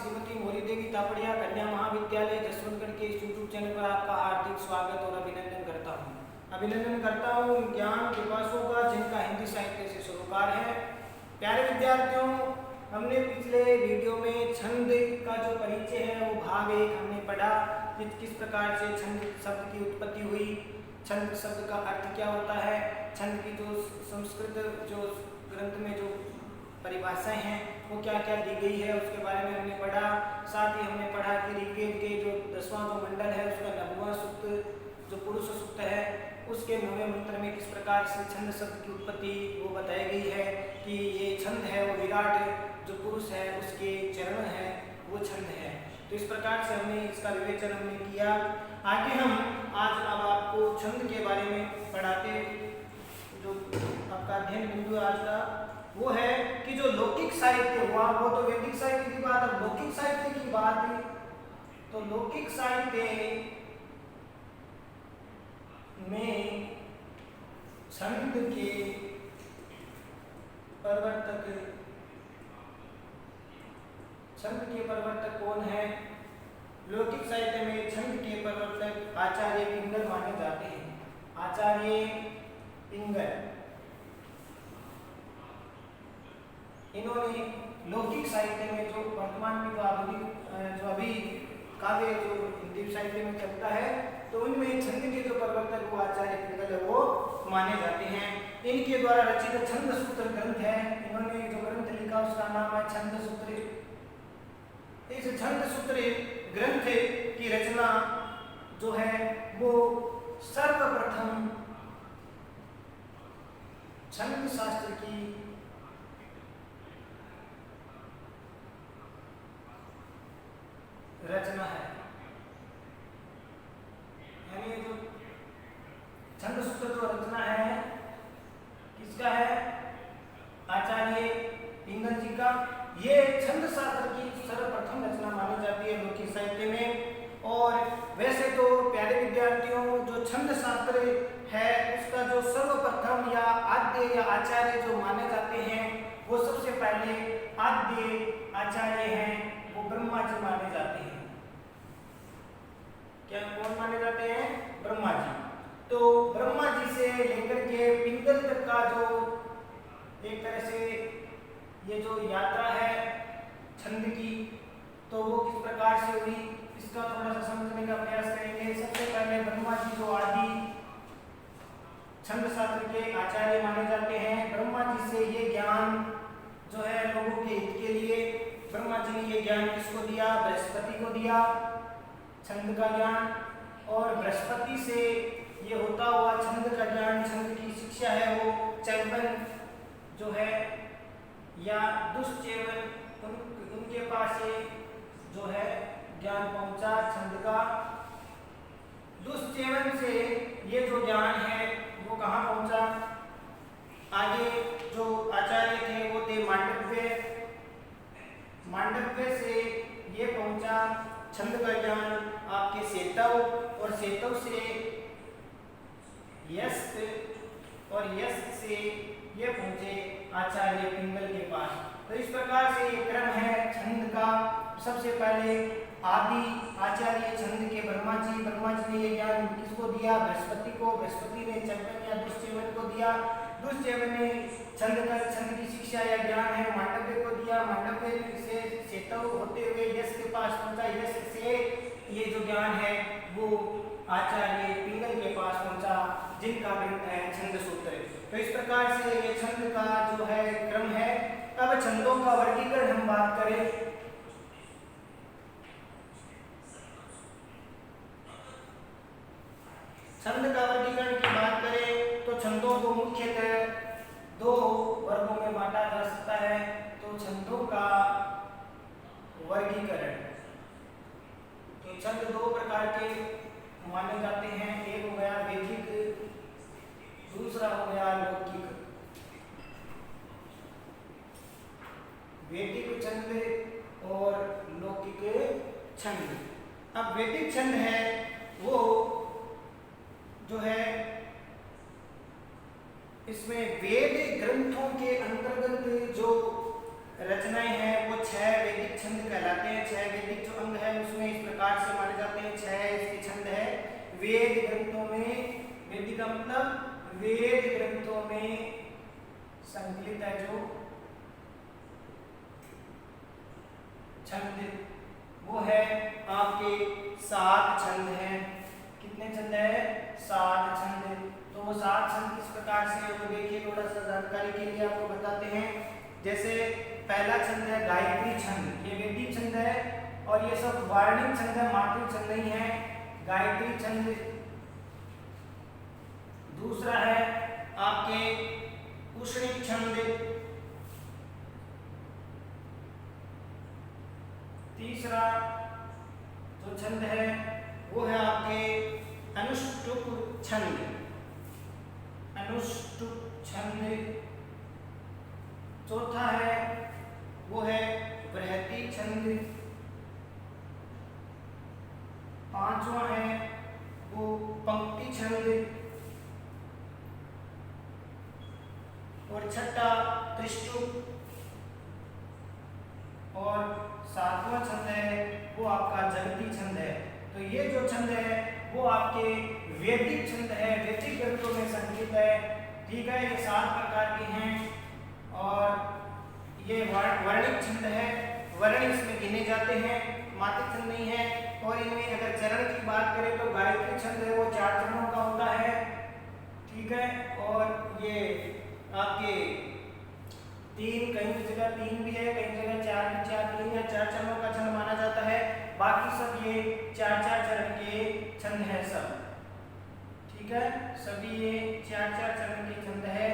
श्रीमती मोरी देवी तापड़िया कन्या महाविद्यालय जसवंतगढ़ के इस यूट्यूब चैनल पर आपका हार्दिक स्वागत और अभिनंदन करता हूँ। अभिनंदन करता हूँ ज्ञान पिपासुओं का जिनका हिंदी साहित्य से सरोकार है। प्यारे विद्यार्थियों, हमने पिछले वीडियो में छंद का जो परिचय है वो भाग 1 हमने पढ़ा कि किस प्रकार से छंद शब्द की उत्पत्ति हुई, छंद शब्द का अर्थ क्या होता है, छंद की जो संस्कृत जो ग्रंथ में जो परिभाषाएं हैं वो क्या क्या दी गई है उसके बारे में हमने पढ़ा। साथ ही हमने पढ़ा कि ऋग्वेद के जो 10वां जो मंडल है उसका 9वां सूक्त जो पुरुष सूक्त है उसके 9वें मंत्र में किस प्रकार से छंद शब्द की उत्पत्ति वो बताई गई है कि ये छंद है वो विराट जो पुरुष है उसके चरण है वो छंद है। तो इस प्रकार से हमने इसका विवेचन हमने किया। आगे हम आज अब आपको छंद के बारे में पढ़ाते जो आपका अध्ययन बिंदु आज का वो है कि जो लौकिक साहित्य हुआ वो तो वैदिक साहित्य की बात, अब लौकिक साहित्य की बात तो लौकिक साहित्य में छंद के प्रवर्तक कौन है? लौकिक साहित्य में छंद के प्रवर्तक आचार्य पिंगल माने जाते हैं। आचार्य पिंगल इन्होंने लौकिक साहित्य में जो वर्तमान में जो आधुनिक जो अभी काव्य जो हिंदी साहित्य में चलता है तो उनमें छंद के जो प्रवर्तक वो आचार्य पिंगल है वो माने जाते हैं। इनके द्वारा रचित छंद सूत्र ग्रंथ है, इन्होंने जो ग्रंथ लिखा उसका नाम है छंद सूत्र। इस छंद सूत्र ग्रंथ की रचना जो है वो सर्वप्रथम छंद शास्त्र की रचना है। यानी जो छंद सूत्र जो रचना है किसका है? आचार्य पिंगल जी का। ये छंद शास्त्र की सर्वप्रथम रचना मानी जाती है लौकिक साहित्य में। और वैसे तो प्यारे विद्यार्थियों जो छंद शास्त्र है उसका जो सर्वप्रथम या आद्य या आचार्य जो माने जाते हैं वो सबसे पहले आद्य आचार्य हैं वो ब्रह्मा जी माने जाते हैं। क्या कौन माने जाते हैं? ब्रह्मा जी। तो ब्रह्मा जी से लेकर के पिंगल तक का जो एक तरह से ये जो यात्रा है छंद की तो वो किस प्रकार से हुई इसका थोड़ा सा समझने का प्रयास करेंगे। सबसे पहले ब्रह्मा जी जो आदि छंद शास्त्र के आचार्य माने जाते हैं। ब्रह्मा जी से ये ज्ञान जो है लोगों के हित के लिए ब्रह्मा जी ने ये ज्ञान किसको दिया? बृहस्पति को दिया छंद का ज्ञान। और बृहस्पति से ये होता हुआ छंद का ज्ञान, छंद की शिक्षा है वो चैवन जो है या दुष्चैवन उनके पास से जो है ज्ञान पहुंचा छंद का। दुष्चैवन से ये जो ज्ञान है वो कहाँ पहुंचा? आगे जो आचार्य थे वो थे मांडव्य। मांडव्य से ये पहुंचा छंद का ज्ञान आपके सेतव, और सेतव से यस्क, और यस्क से ये पहुंचे आचार्य पिंगल के पास। तो इस प्रकार से ये क्रम है छंद का। सबसे पहले आदि आचार्य छंद के ब्रह्मा जी ने ये ज्ञान किसको दिया? बृहस्पति को। बृहस्पति ने चैवन या दुष्चैवन को दिया। दुष्चैवन ने छंद की शिक्षा या ज्ञान है मांडव्य को दिया। मांडव्य से सेतव होते हुए यश के पास पहुंचा। यश से ये जो ज्ञान है वो आचार्य पिंगल के पास पहुंचा जिनका ग्रंथ है छंद सूत्र। तो इस प्रकार से ये छंद का जो है क्रम है। अब छंदों का वर्गीकरण हम बात करें छंद का वर्गीकरण की बात करें तो छंदों को मुख्यतः 2 वर्गों में बांटा जा सकता है। तो छंदों का वर्गीकरण तो छंद 2 प्रकार के माने जाते हैं। एक हो गया वैदिक, दूसरा हो गया लौकिक। वैदिक छंद और लौकिक छंद। अब वैदिक छंद है वो जो है इसमें वेद ग्रंथों के अंतर्गत जो रचनाएं हैं वो 6 वैदिक छंद कहलाते हैं। 6 वैदिक जो अंग है उसमें इस प्रकार से माने जाते हैं। 6 इसके छंद है। वेद ग्रंथों में, वैदिक का मतलब वेद ग्रंथों में संकलित है जो छंद वो है आपके 7 छंद हैं। कितने छंद है? 7 छंद। तो वो 7 छंद किस प्रकार से है वो देखिए, थोड़ा सा जानकारी के लिए आपको बताते हैं। जैसे पहला छंद है गायत्री छंद, ये वैदिक छंद है और ये सब वार्णिक छंद है, मात्रिक छंद नहीं है। गायत्री छंद। दूसरा है आपके उष्णिक छंद। तीसरा जो छंद है वो है आपके अनुष्टुप छंद, अनुष्टुप छंद। चौथा है वो है बृहति छंद। पांचवा है वो पंक्ति छंद और छठा त्रिष्टुप और 7वां छंद है वो आपका जगती छंद है। तो ये जो छंद है वो आपके वैदिक छंद है, वैदिक ग्रंथों में संकलित है। ठीक है, ये 7 प्रकार के हैं और ये वर्णिक छंद है, वर्ण इसमें गिने जाते हैं, मात्रिक छंद नहीं है। और इनमें अगर चरण की बात करें तो गायत्री छंद है वो 4 चरणों का होता है। ठीक है, और ये आपके 3, कई जगह 3 भी है, कई जगह 4, 3 या 4 चरणों का छंद माना जाता है। बाकी सब ये 4 चरण के छंद है सब। ठीक है, सभी ये 4 चरण के छंद है।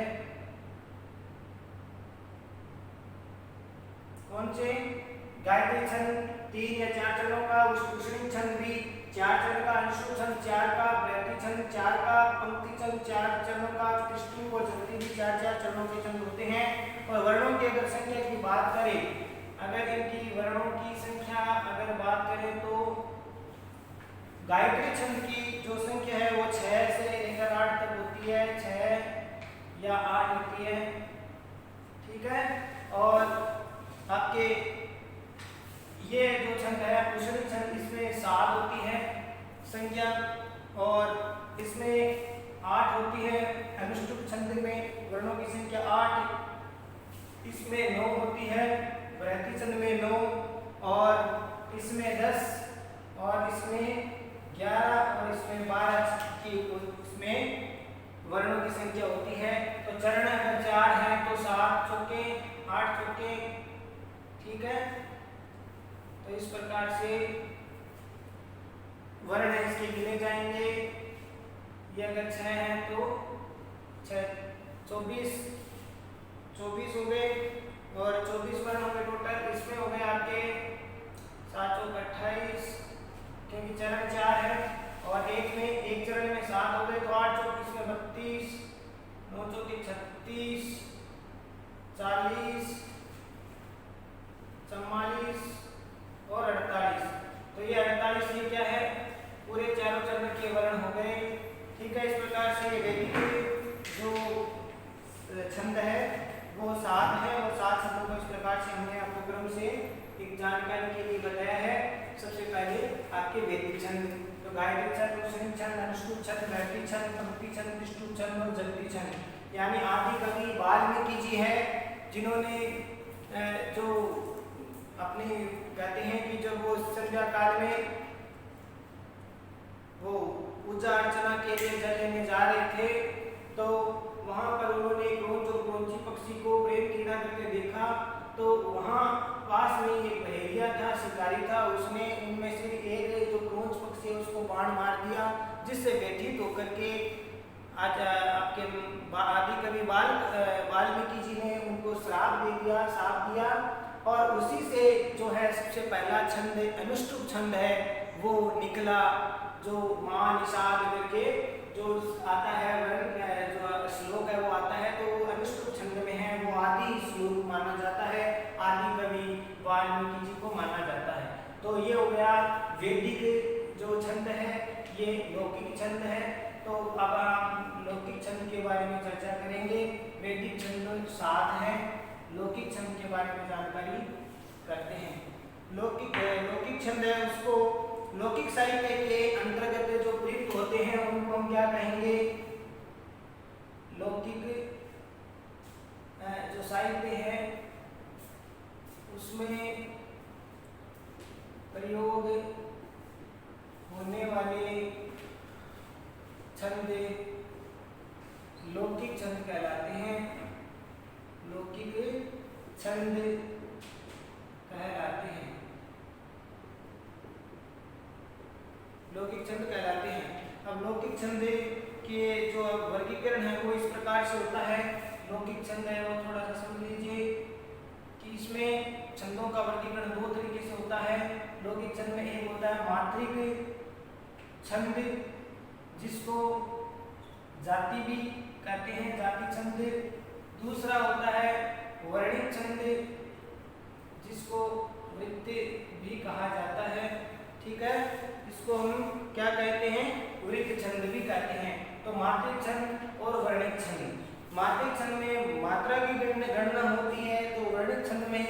कौन से? गायत्री छंद 3 या 4 चरणों का, उष्णिक छंद भी 4 चरण का, अनुष्टुप छंद 4 का, बृहति छंद 4 का, पंक्ति छंद 4 चरणों का, त्रिष्टुप और जगती भी 4 चरणों के छंद होते हैं। और वर्णों की अगर संख्या की बात करें, अगर इनकी वर्णों की संख्या अगर बात करें तो गायत्री छंद की जो संख्या है वो 6 से लेकर 8 तक होती है, 6 या 8 होती है। ठीक है, और आपके ये जो छंद है उष्णिक छंद, इसमें 7 होती है संख्या और इसमें 8 होती है। अनुष्टुप छंद में वर्णों की संख्या 8, इसमें 9 होती है। बृहति छंद में 9 और इसमें 10 और इसमें 11 और इसमें 12 की इसमें वर्णों की संख्या होती है। तो चरण अगर 4 है तो 7 चौके 8 चौके। ठीक है, तो इस प्रकार से वर्ण इसके गिने जाएंगे। ये अगर 6 है तो 6 24 हो गए और 24 वर्ण हो गए टोटल। इसमें हो गए आपके 7 चौक 28, क्योंकि चरण 4 है और एक चरण में 7 हो गए तो 8 चौक इसमें 32, 9 चौक 36, 40, 44 और 48। तो ये 48 ये क्या है? पूरे चारों चरण के वर्ण हो गए। ठीक है, इस प्रकार से ये वैदिक जो छंद है वो 7 है और 7 छंदों को इस प्रकार से हमने आपको क्रम से एक जानकारी के लिए बताया है। सबसे पहले आपके वैदिक छंद, तो गायत्री छंद, उष्णिक छंद, अनुष्टुप छंद, बृहति छंद, पंक्ति छंद, त्रिष्टुप छंद और जगती छंद। यानी आदि कवि वाल्मीकि जी है जिन्होंने जो अपने कहते हैं कि जब वो संध्या काल में वो पूजा अर्चना के लिए जल लेने जा रहे थे तो वहां पर उन्होंने क्रोंच और क्रोंची पक्षी को प्रेम क्रीड़ा करते देखा। तो वहां पास में एक बहेलिया था, शिकारी था, उसने उनमें से एक जो क्रोंच पक्षी है उसको बाण मार दिया, जिससे व्यथित होकर के आज आपके आदि कवि वाल्मीकि जी ने उनको श्राप दे दिया, शाप दिया। और उसी से जो है सबसे पहला छंद अनुष्टुप छंद है वो निकला, जो मां निषाद करके जो आता है जो श्लोक है वो आता है, तो वो अनुष्टुप छंद में है, वो आदि श्लोक माना जाता है, आदि कवि वाल्मीकि जी को माना जाता है। तो ये हो गया वैदिक जो छंद है, ये लौकिक छंद है। तो अब हम लौकिक छंद के बारे में चर्चा करेंगे। वैदिक छंद 7 हैं लौकिक छंद के बारे में जानकारी करते हैं। लौकिक छंद है उसको लौकिक साहित्य के अंतर्गत जो प्रयुक्त होते हैं उनको हम क्या कहेंगे? लौकिक जो साहित्य है उसमें प्रयोग होने वाले छंद लौकिक छंद कहलाते हैं। लौकिक छंद कहलाते हैं। लौकिक छंद कहलाते हैं। अब लौकिक छंद के जो वर्गीकरण है वो इस प्रकार से होता है। लौकिक छंद है वो थोड़ा सा समझ लीजिए कि इसमें छंदों का वर्गीकरण दो तरीके से होता है। लौकिक छंद में एक होता है मात्रिक छंद जिसको जाति भी कहते हैं, जाति छंद। दूसरा होता है वर्णिक छंद जिसको वृत्ति भी कहा जाता है। ठीक है, इसको हम क्या कहते हैं? वृत्त छंद भी कहते हैं। तो मात्रिक छंद और वर्णिक छंद। मात्रिक छंद में मात्रा की गणना होती है, तो वर्णिक छंद में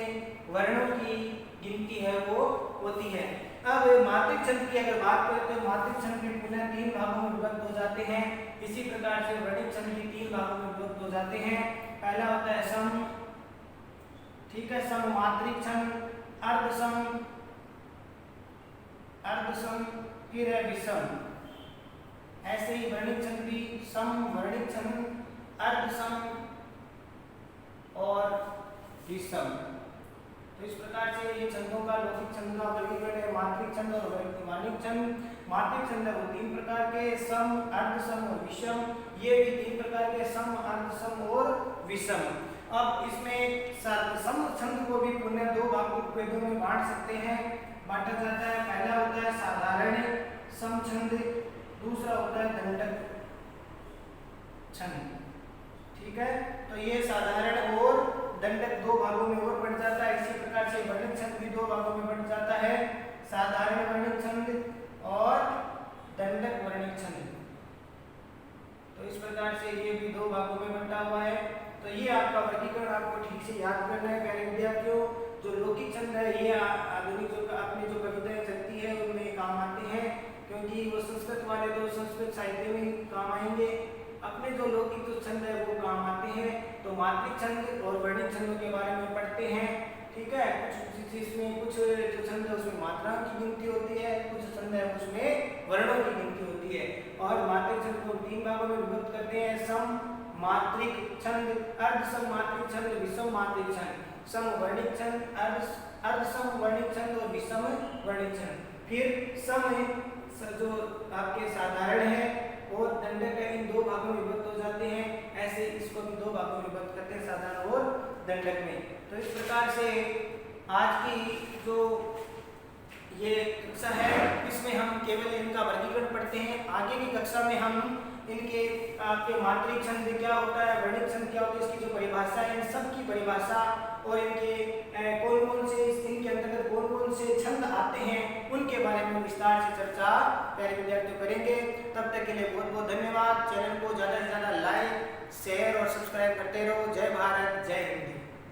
वर्णों की गिनती है वो होती है। अब मात्रिक छंद की अगर बात करें तो मात्रिक छंद भी पुनः 3 भागों में विभक्त हो जाते हैं। इसी प्रकार से वर्णिक छंद भी 3 भागों में विभक्त हो जाते हैं। पहला होता है सम, ठीक है, सम मात्रिक छंद, अर्धसम, अर्धसम, फिर है विषम। ऐसे ही वर्णिक छंद भी सम, वर्णिक छंद, अर्धसम और विषम। तो इस प्रकार से ये छंदों का लौकिक छंद का वर्गीकरण है। मात्रिक छंद और वर्णिक छंद। मात्रिक छंद वो 3 प्रकार के, सम, अर्धसम और विषम। ये भी 3 प्रकार के, सम, अर्धसम और विषम। अब इसमें सम छंद को भी पुनः 2 भेदों में बांट सकते हैं, बांटा जाता है। पहला होता है साधारण सम छंद, दूसरा होता है दंडक छंद। ठीक है, तो ये साधारण और दंडक 2 भागों में और बढ़ जाता है। इसी प्रकार से वर्णिक छंद भी 2 भागों में बढ़ जाता है, साधारण वर्णिक छंद और दंडक वर्णिक छंद। तो इस प्रकार से ये भी 2 भागों में बंटा हुआ है। तो ये आपका वर्गीकरण आपको ठीक से याद करना है प्यारे विद्यार्थियों। जो लौकिक छंद है ये आधुनिक जो अपनी जो कविताएं चलती है उनमें काम आते हैं, क्योंकि वो संस्कृत वाले तो संस्कृत साहित्य में काम आएंगे। अपने जो लौकिक जो छंद है वो काम आते हैं। तो मात्रिक छंद और वर्णिक छंद के बारे में पढ़ते हैं। ठीक है, कुछ इसमें कुछ जो छंद है उसमें मात्रा की गिनती होती है, कुछ छंद है उसमें वर्णों की गिनती होती है। और मात्रिक छंद को 3 भागों में विभक्त करते हैं, सम मात्रिक छंद, अर्धसम मात्रिक छंद, विषम मात्रिक छंद। सम वर्णिक छंद, अर्धसम वर्णिक छंद और विषम वर्णिक छंद। फिर सम जो आपके साधारण है और दंडक है, इन 2 भागों में विभक्त हो जाते हैं। ऐसे इसको भी 2 भागों में विभक्त करते हैं, साधारण और दंडक में। तो इस प्रकार से आज की जो ये कक्षा है इसमें हम केवल इनका वर्गीकरण पढ़ते हैं। आगे की कक्षा में हम इनके आपके मात्रिक छंद क्या होता है, वर्णिक छंद क्या होता है, इसकी जो परिभाषा है, इन सब की परिभाषा और इनके कौन-कौन से इनके अंतर्गत कौन-कौन से छंद आते हैं उनके बारे में विस्तार से चर्चा प्यारे विद्यार्थी करेंगे। तब तक के लिए बहुत-बहुत धन्यवाद। चैनल को ज़्यादा से ज़्यादा लाइक, शेयर और सब्सक्राइब करते रहो। जय भारत, जय हिंद।